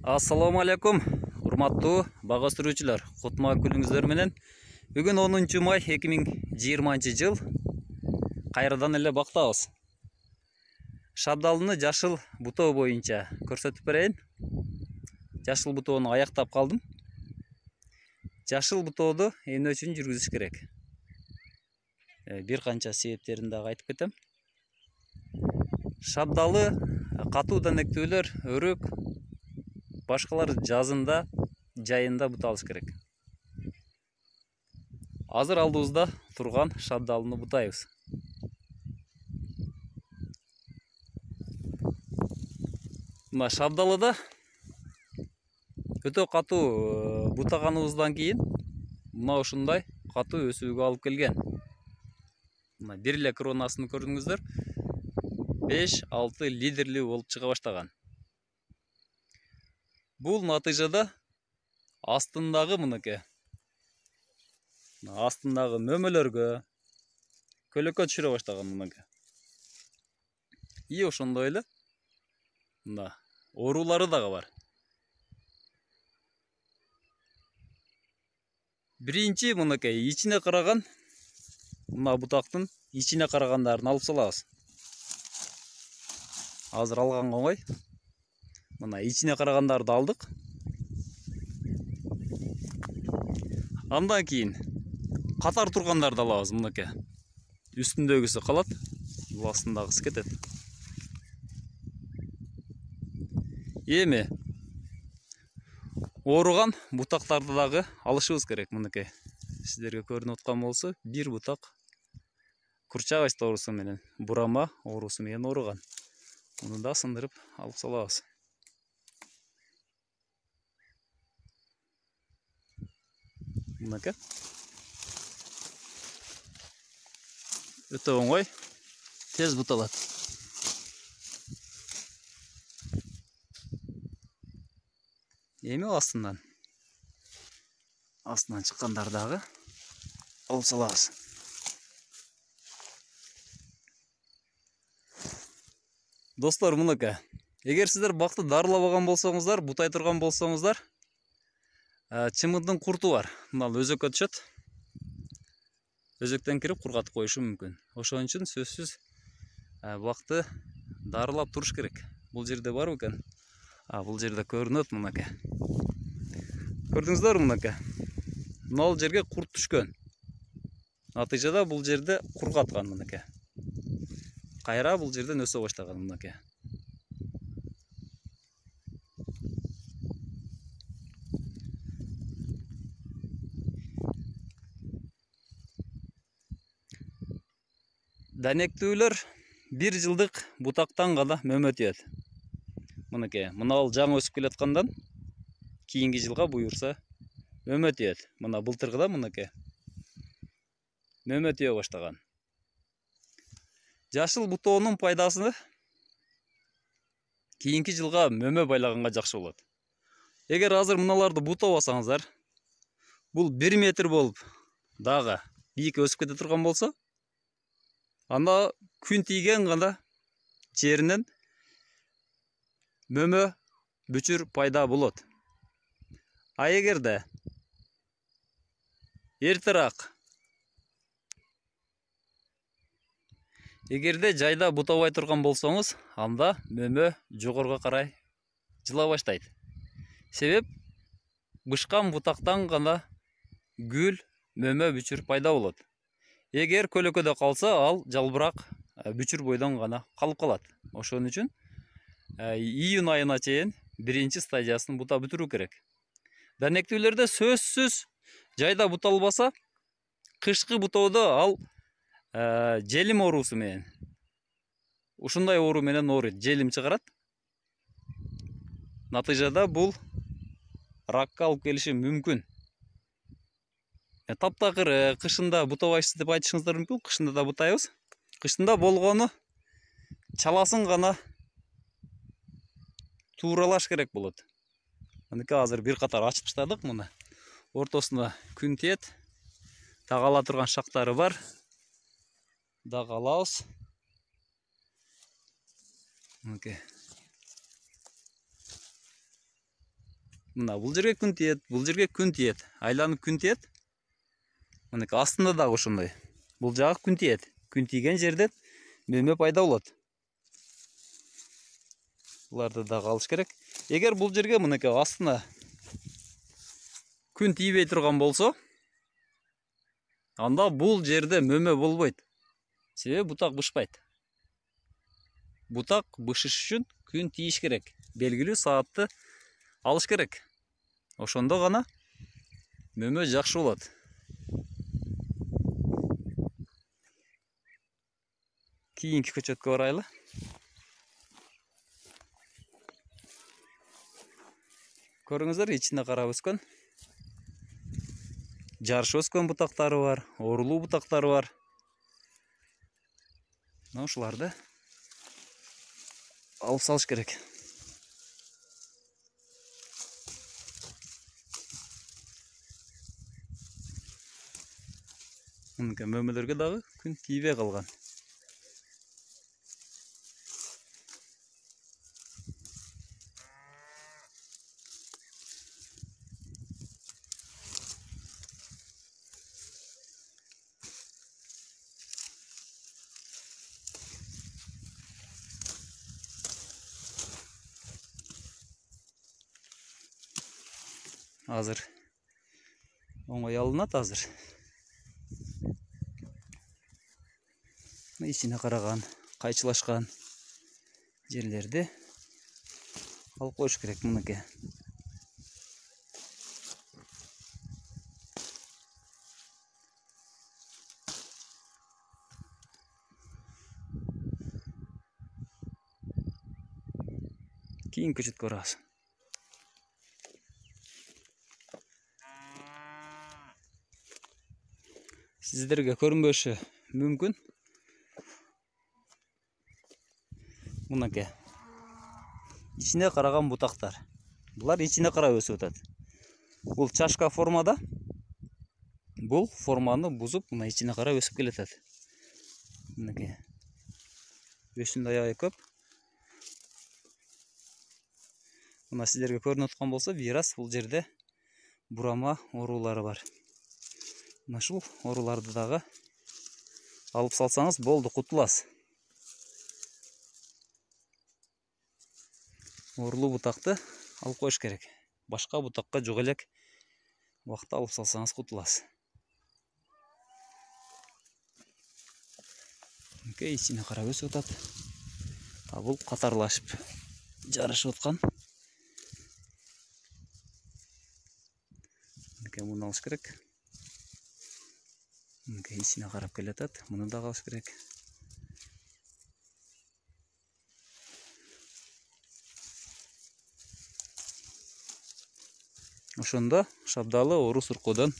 Assalamu alaikum, урматтуу бага сүрүүчүлөр. Кутман күнүңүздөр менен. Бүгүн 10 май 2020 жыл. Кайрадан эле бактабыз. Шабдалыны жашыл бутоо боюнча көрсөтүп берейин. Жашыл бутоону аяктап калдым. Жашыл бутоодо эмне үчүн жүргүзүш керек? Бир канча себептерин дагы айтып кетем. Шабдалы катуу данектүүлөр, өрөк, башкалар жазында, жайында буталыш керек. Азыр алдыбызда турган шабдалыны бутайбыз. Мына шабдалыда өтө катуу бутаганыбыздан кийин мына ушундай катуу өсүүгө алып келген. Мына бир эле кронасын көрдүңүздөр. 5-6 лидерлүү болуп чыга баштаган. Бул натыйжада астындагы мынакей. Астындагы мөмөлөргө көлөкө түшүрө баштаган мынакей. И ошондой эле мына оорулары дагы бар. Биринчи мынакей ичине караган мына бутактын ичине карагандарын алып салабыз. Азыр алганга оңой. Мына ичине карагандарды алдык. Андан кийин катар тургандарды алабыз мынакей. Үстүндөгүсү калат, бул астындагысы кетет. Эми ооруган бутактарды дагы алышыбыз керек мынакей. Сиздерге көрүнүп аткан болсо, бир бутак курчабайст оорусу менен, бурама оорусу менен ооруган. Муну да сындырып алып салабыз. Мынакей. Өтө оңой, тез буталат. Эми астынан чыккандар дагы алып салабыз. Достор, мынакей. Эгер сиздер бакты дарылабаган болсоңуздар, бутай турган болсоңуздар, чымындын курту бар. Мына өзөккө түшөт. Өзөктөн кирип кургатып коюшу мүмкүн. Ошон үчүн сөзсүз бакты дарылап туруш керек. Бул жерде бар экен. Бул жерде көрүнөт мынакей. Көрдүңүздөр мынакей. Мына жерге курт түшкөн. Натыйжада бул жерде кургаткан мынакей. Кайра бул жерден өсө баштаган мынакей. Данектүүлөр 1 жылдык бутактан гана мөмө тиет. Мынакей, мына ал жаңы өсүп келаткандан кийинки жылга буюрса мөмө тиет. Мына былтыргыда мынакей мөмө тие баштаган. Жашыл бутоонун пайдасы кийинки жылга мөмө байлаганга жакшы болот. Эгер азыр мыналарды бутабасаңыздар, бул 1 метр болуп дагы бийик өсүп кете турган болсо, анда күн тийген гана жеринен мөмө бүчүр пайда болот. Эгерде эгерде жайда бутабай турган болсоңуз, анда мөмө жогорго карай жыла баштайт. Себеп бышкан бутактан гана гүл, мөмө бүчүр пайда болот. Эгер көлөкөдө калса, ал жалбырак бүчүр бойдон гана калып калат. Ошон үчүн июнь айына чейин биринчи стадиясын бута бүтүрүү керек. Данектүүлөрдө сөзсүз жайда буталбаса, кышкы бутоодо ал желим оорусу менен. Ушундай оору менен ооруйт, желим чыгарат. Натыйжада бул ракка алып келиши мүмкүн. Таптакыр кышында бутабайсыз деп айтышыңыздар мүмкүн. Кышында да бутайбыз. Кышында болгону чаласын гана тууралаш керек болот. Мынакей азыр бир катар ачып таштадык муну. Ортосуна күн тиет. Дагы ала турган шактары бар. Дагы алабыз. Мынакей. Мына бул жерге күн тиет, бул жерге күн тиет. Айланып күн тиет. Мынакей астында дагы ошондой. Бул жагы күн тиет. Күн тийген жерден мөмө пайда болот. Буларды дагы алыш керек. Эгер бул жерге мынакей астына күн тийбей турган болсо, анда бул жерде мөмө болбойт. Себеби бутак бышпайт. Бутак бышыш үчүн күн тийиш керек. Белгилүү саатты алыш керек. Ошондо гана мөмө жакшы болот. Кийинки көчөткө барайлы. Көрүңүздөр, ичине карап өскөн. Жарыш өскөн бутактары бар, орулуу бутактары бар. Мына ушуларды алып салыш керек. Мынакей мөмөлөргө дагы күн тийбей калган. Азыр оңой алынат азыр. Ичине караган, кайчылашкан жерлерди алып коюш керек мынакей. Кийин көчөткө барабыз. Сиздерге көрүнбөшү мүмкүн. Мынакей. Ичине караган бутактар. Булар ичине карап өсүп атат. Бул чашка формада. Бул форманы бузуп, мына ичине карап өсүп келатат. Мынакей. Өсүмдү аябай көп. Мына сиздерге көрүнүп аткан болсо, бираз бул жерде бурама оруулары бар. Мына ушул орууларды дагы алып салсаңыз болду, кутуласыз. Орулуу бутакты алып коюш керек. Башка бутакка жок элек убакта алып салсаңыз кутуласыз. Мынакей ичине карап өсүп атат. Бул катарлашып жарышып аткан. Мынакей муну алыш керек. Мынакей ичине карап келатат. Муну да алыш керек. Ошондо шабдалы ору суркоодон